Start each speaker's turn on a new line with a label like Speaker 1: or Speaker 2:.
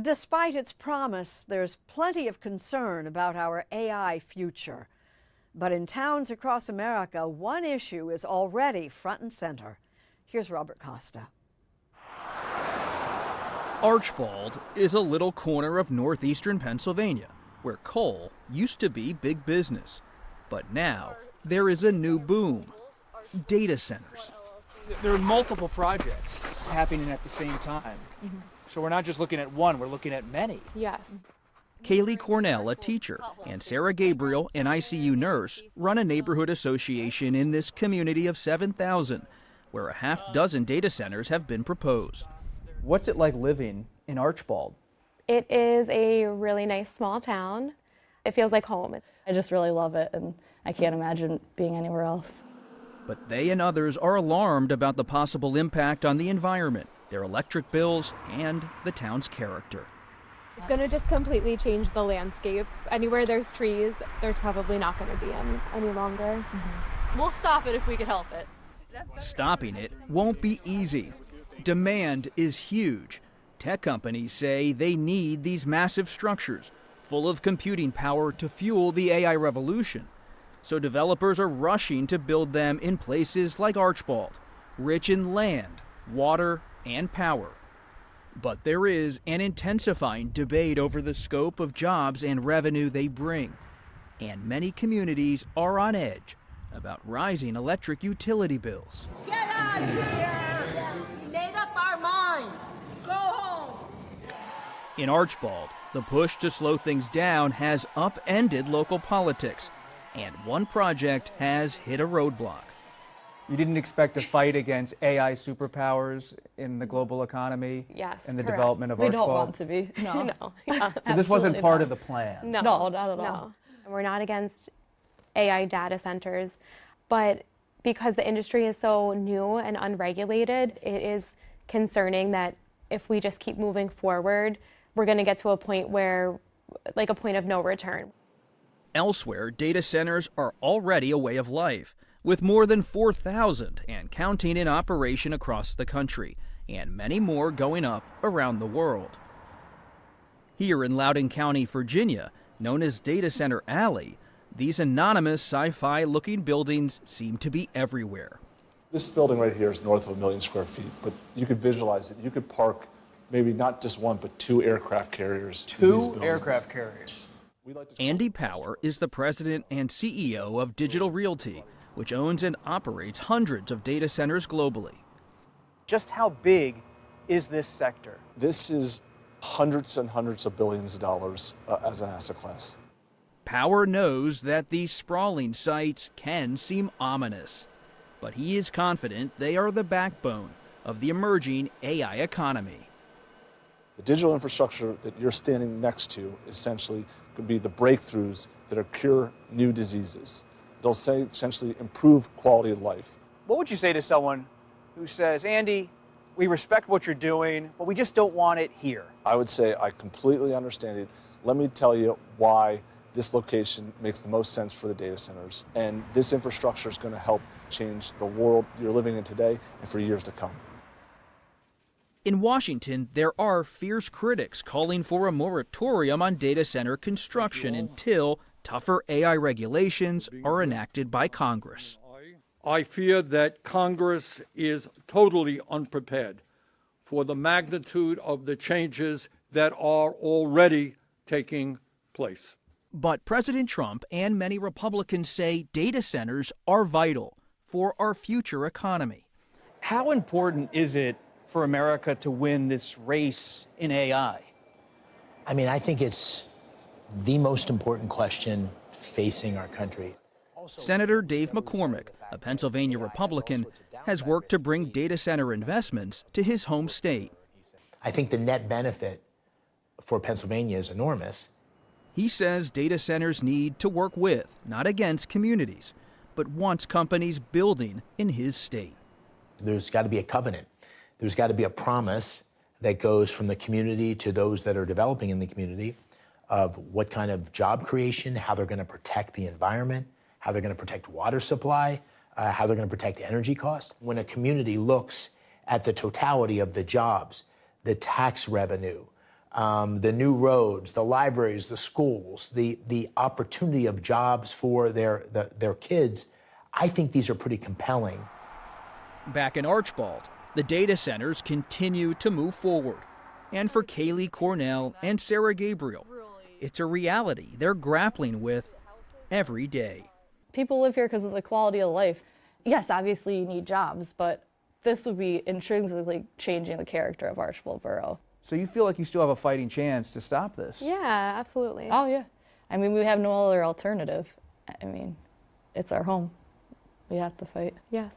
Speaker 1: Despite its promise, there's plenty of concern about our AI future. But in towns across America, one issue is already front and center. Here's Robert Costa.
Speaker 2: Archbald is a little corner of northeastern Pennsylvania, where coal used to be big business. But now, there is a new boom: data centers.
Speaker 3: There are multiple projects happening at the same time. So we're not just looking at one, we're looking at many.
Speaker 4: Yes.
Speaker 2: Kayleigh Cornell, a teacher, and Sarah Gabriel, an ICU nurse, run a neighborhood association in this community of 7,000, where a half dozen data centers have been proposed.
Speaker 3: What's it like living in Archbald?
Speaker 4: It is a really nice small town. It feels like home.
Speaker 5: I just really love it, and I can't imagine being anywhere else.
Speaker 2: But they and others are alarmed about the possible impact on the environment, their electric bills, and the town's character.
Speaker 4: It's going to just completely change the landscape. Anywhere there's trees, there's probably not going to be any longer.
Speaker 6: We'll stop it if we can help it.
Speaker 2: Stopping it won't be easy. Demand is huge. Tech companies say they need these massive structures full of computing power to fuel the AI revolution. So developers are rushing to build them in places like Archbald, rich in land, water, and power. But there is an intensifying debate over the scope of jobs and revenue they bring. And many communities are on edge about rising electric utility bills.
Speaker 7: Get out of here! We made up our minds. Go home.
Speaker 2: In Archbald, the push to slow things down has upended local politics, and one project has hit a roadblock.
Speaker 3: You didn't expect to fight against AI superpowers in the global economy?
Speaker 4: Yes,
Speaker 3: and the
Speaker 4: correct.
Speaker 3: development of
Speaker 5: We
Speaker 3: Archbald?
Speaker 5: don't want to be. No.
Speaker 4: No. Yeah.
Speaker 3: So this wasn't part of the plan?
Speaker 4: No,
Speaker 5: No, not at all.
Speaker 4: No. And we're not against AI data centers, but because the industry is so new and unregulated, it is concerning that if we just keep moving forward, we're going to get to a point where, like a point of no return.
Speaker 2: Elsewhere, data centers are already a way of life, with more than 4,000 and counting in operation across the country, and many more going up around the world. Here in Loudoun County, Virginia, known as Data Center Alley, these anonymous sci-fi looking buildings seem to be everywhere.
Speaker 8: This building right here is north of 1 million square feet, but you could visualize it. You could park maybe not just one, but 2 aircraft carriers.
Speaker 3: Two aircraft carriers.
Speaker 2: Andy Power is the president and CEO of Digital Realty, which owns and operates hundreds of data centers globally.
Speaker 3: Just how big is this sector?
Speaker 8: This is hundreds and hundreds of billions of dollars as an asset class.
Speaker 2: Power knows that these sprawling sites can seem ominous, but he is confident they are the backbone of the emerging AI economy.
Speaker 8: The digital infrastructure that you're standing next to essentially could be the breakthroughs that are cure new diseases. They'll essentially improve quality of life.
Speaker 3: What would you say to someone who says, Andy, we respect what you're doing, but we just don't want it here?
Speaker 8: I would say I completely understand it. Let me tell you why this location makes the most sense for the data centers. And this infrastructure is going to help change the world you're living in today and for years to come.
Speaker 2: In Washington, there are fierce critics calling for a moratorium on data center construction until tougher AI regulations are enacted by Congress.
Speaker 9: I fear that Congress is totally unprepared for the magnitude of the changes that are already taking place.
Speaker 2: But President Trump and many Republicans say data centers are vital for our future economy.
Speaker 3: How important is it for America to win this race in AI?
Speaker 10: I mean, I think it's the most important question facing our country.
Speaker 2: Senator Dave McCormick, a Pennsylvania Republican, has worked to bring data center investments to his home state.
Speaker 10: I think the net benefit for Pennsylvania is enormous.
Speaker 2: He says data centers need to work with, not against, communities, but wants companies building in his state.
Speaker 10: There's got to be a covenant. There's got to be a promise that goes from the community to those that are developing in the community of what kind of job creation, how they're going to protect the environment, how they're going to protect water supply, how they're going to protect energy costs. When a community looks at the totality of the jobs, the tax revenue, the new roads, the libraries, the schools, the opportunity of jobs for their kids, I think these are pretty compelling.
Speaker 2: Back in Archbald, the data centers continue to move forward. And for Kayleigh Cornell and Sarah Gabriel, it's a reality they're grappling with every day.
Speaker 5: People live here because of the quality of life. Yes, obviously you need jobs, but this would be intrinsically changing the character of Archbald Borough.
Speaker 3: So you feel like you still have a fighting chance to stop this?
Speaker 4: Yeah, absolutely.
Speaker 5: Oh yeah. I mean, we have no other alternative. I mean, it's our home. We have to fight.
Speaker 4: Yes.